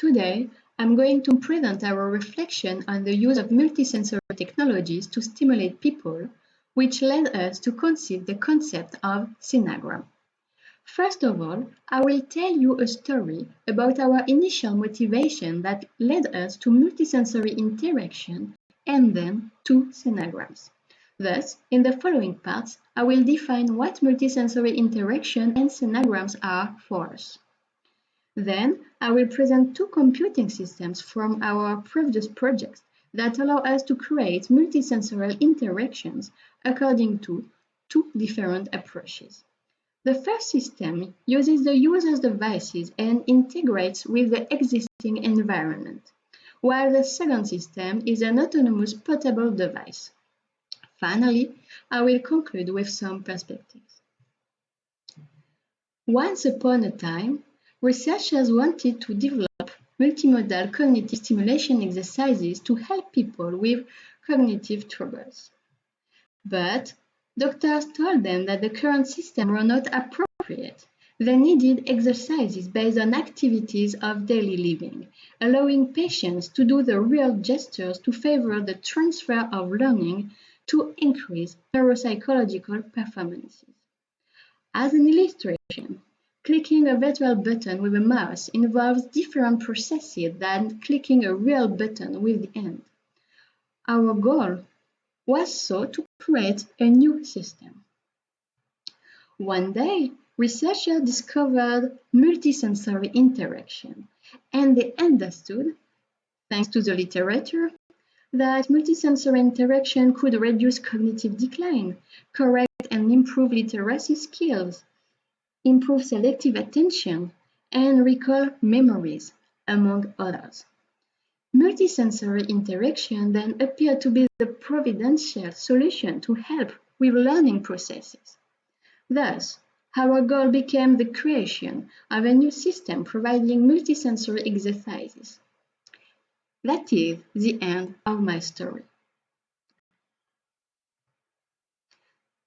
Today, I'm going to present our reflection on the use of multisensory technologies to stimulate people, which led us to conceive the concept of Scenagram. First of all, I will tell you a story about our initial motivation that led us to multisensory interaction and then to Scenagrams. Thus, in the following parts, I will define what multisensory interaction and Scenagrams are for us. Then, I will present two computing systems from our previous projects that allow us to create multisensory interactions according to two different approaches. The first system uses the user's devices and integrates with the existing environment, while the second system is an autonomous portable device. Finally, I will conclude with some perspectives. Once upon a time, researchers wanted to develop multimodal cognitive stimulation exercises to help people with cognitive troubles. But doctors told them that the current system were not appropriate. They needed exercises based on activities of daily living, allowing patients to do the real gestures to favor the transfer of learning to increase neuropsychological performances. As an illustration, clicking a virtual button with a mouse involves different processes than clicking a real button with the hand. Our goal was so to create a new system. One day, researchers discovered multisensory interaction, and they understood, thanks to the literature, that multisensory interaction could reduce cognitive decline, correct and improve literacy skills, improve selective attention, and recall memories, among others. Multisensory interaction then appeared to be the providential solution to help with learning processes. Thus, our goal became the creation of a new system providing multisensory exercises. That is the end of my story.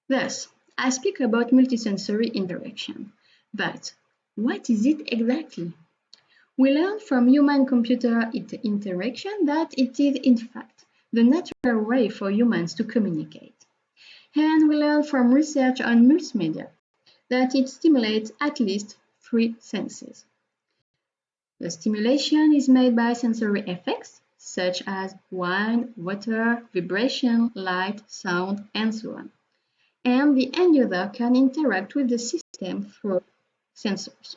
Thus, I speak about multisensory interaction. But what is it exactly? We learned from human-computer interaction that it is, in fact, the natural way for humans to communicate. And we learned from research on multimedia that it stimulates at least three senses. The stimulation is made by sensory effects, such as wine, water, vibration, light, sound, and so on. And the end user can interact with the system through sensors.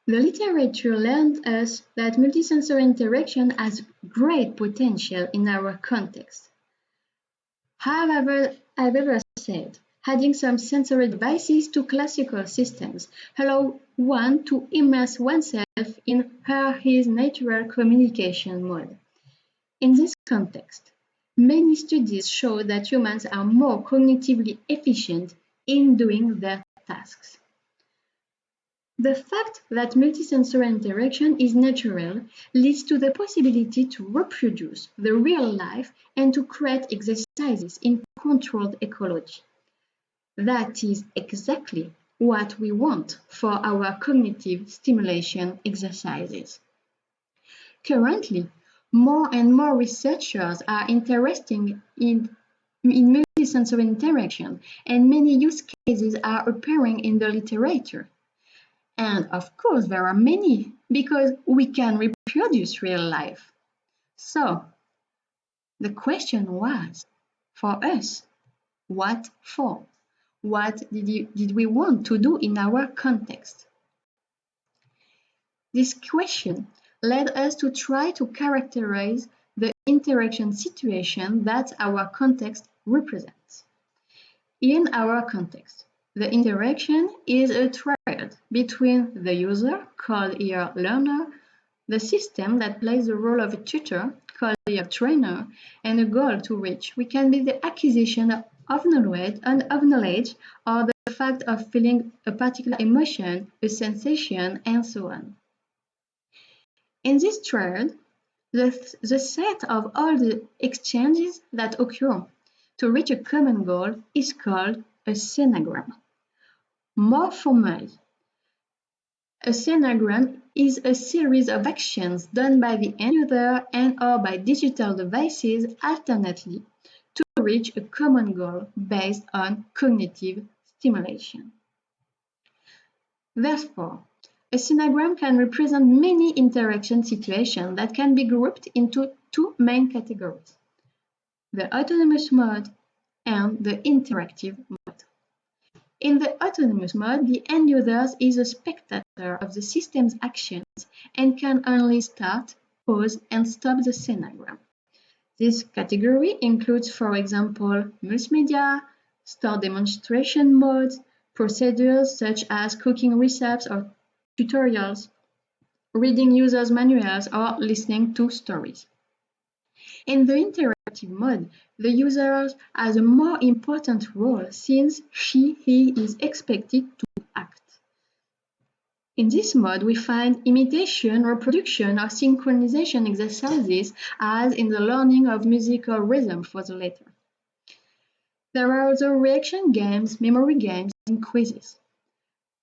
The literature learned us that multisensory interaction has great potential in our context. However, I've ever said, adding some sensory devices to classical systems allow one to immerse oneself in her/his natural communication mode. In this context, many studies show that humans are more cognitively efficient in doing their tasks. The fact that multisensory interaction is natural leads to the possibility to reproduce the real life and to create exercises in controlled ecology. That is exactly what we want for our cognitive stimulation exercises. Currently, more and more researchers are interested in multisensory interaction, and many use cases are appearing in the literature. And of course, there are many, because we can reproduce real life. So, the question was, for us, what for? What did we want to do in our context? This question led us to try to characterize the interaction situation that our context represents. In our context, the interaction is a triad between the user, called here learner, the system that plays the role of a tutor, called here trainer, and a goal to reach, which can be the acquisition of knowledge or the fact of feeling a particular emotion, a sensation, and so on. In this triad, the set of all the exchanges that occur to reach a common goal is called a scenagram. More formally, a scenagram is a series of actions done by the end user and/or by digital devices alternately to reach a common goal based on cognitive stimulation. Therefore, a scenagram can represent many interaction situations that can be grouped into two main categories: the autonomous mode and the interactive mode. In the autonomous mode, the end user is a spectator of the system's actions and can only start, pause, and stop the scenagram. This category includes, for example, multimedia, store demonstration modes, procedures such as cooking recipes or tutorials, reading users' manuals, or listening to stories. In the interactive mode, the user has a more important role since he is expected to act. In this mode, we find imitation, reproduction, or synchronization exercises as in the learning of musical rhythm for the latter. There are also reaction games, memory games, and quizzes.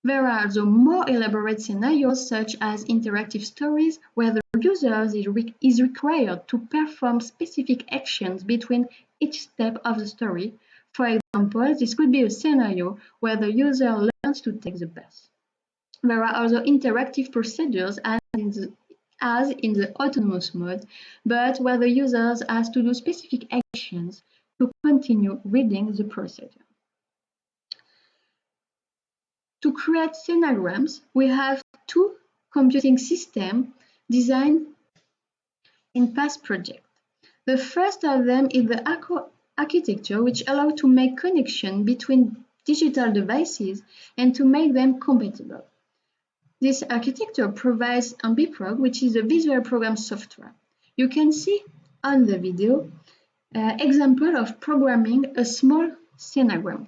There are also more elaborate scenarios such as interactive stories where the user is required to perform specific actions between each step of the story. For example, this could be a scenario where the user learns to take the bus. There are also interactive procedures as in the autonomous mode, but where the user has to do specific actions to continue reading the procedure. To create scenagrams, we have two computing systems designed in past projects. The first of them is the architecture, which allows to make connection between digital devices and to make them compatible. This architecture provides Ambiprog, which is a visual program software. You can see on the video example of programming a small scenagram.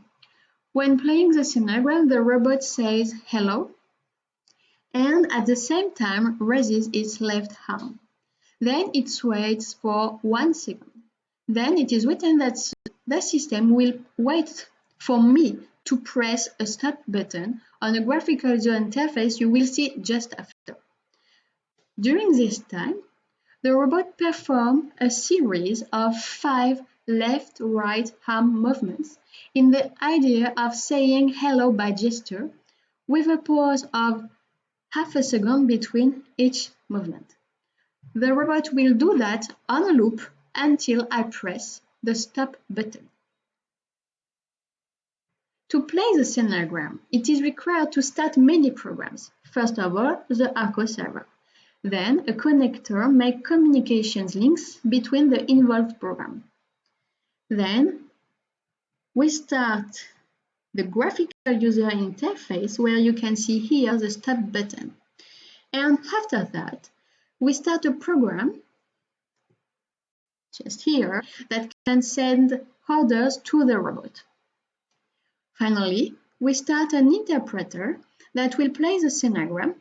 When playing the scenagram, the robot says hello and at the same time raises its left arm. Then it waits for 1 second. Then it is written that the system will wait for me to press a stop button on a graphical user interface you will see just after. During this time, the robot performs a series of 5 left-right arm movements in the idea of saying hello by gesture with a pause of half a second between each movement. The robot will do that on a loop until I press the stop button. To play the Scenagram, it is required to start many programs. First of all, the Arco server. Then, a connector makes communications links between the involved program. Then, we start the graphical user interface where you can see here the stop button. And after that, we start a program, just here, that can send orders to the robot. Finally, we start an interpreter that will play the Scenagram.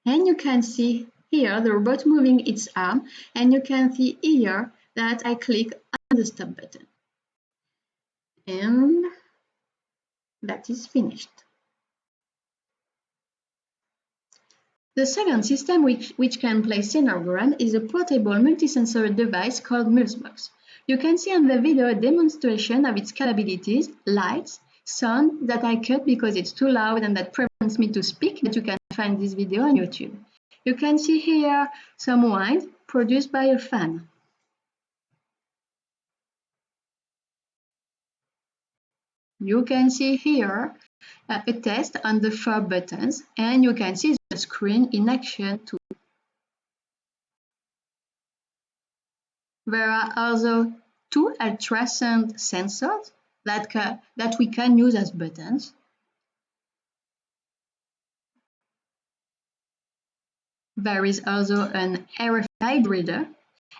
And you can see here the robot moving its arm, and you can see here that I click on the stop button. And that is finished. The second system which can play Scenagram is a portable multisensory device called Multibox. You can see on the video a demonstration of its capabilities, lights, sound that I cut because it's too loud and that prevents me to speak, but you can find this video on YouTube. You can see here some wine produced by a fan. You can see here a test on the 4 buttons, and you can see the screen in action too. There are also 2 ultrasound sensors that we can use as buttons. There is also an RFID reader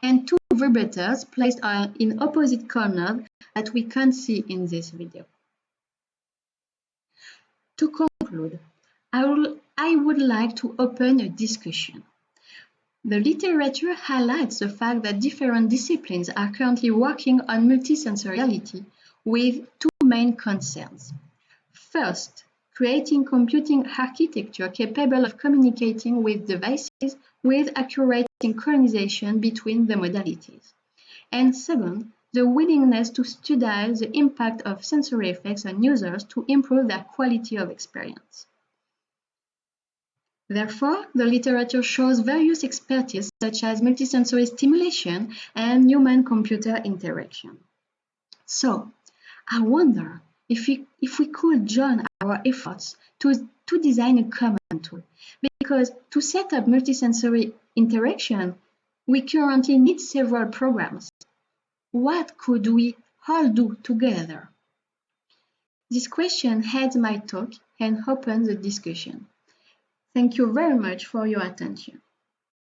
and 2 vibrators placed in opposite corners that we can't see in this video. To conclude, I would like to open a discussion. The literature highlights the fact that different disciplines are currently working on multisensory reality with 2 main concerns. First, creating computing architecture capable of communicating with devices with accurate synchronization between the modalities. And second, the willingness to study the impact of sensory effects on users to improve their quality of experience. Therefore, the literature shows various expertise such as multisensory stimulation and human-computer interaction. So, I wonder if we could join our efforts to design a common tool, because to set up multisensory interaction, we currently need several programs. What could we all do together? This question heads my talk and opens the discussion. Thank you very much for your attention.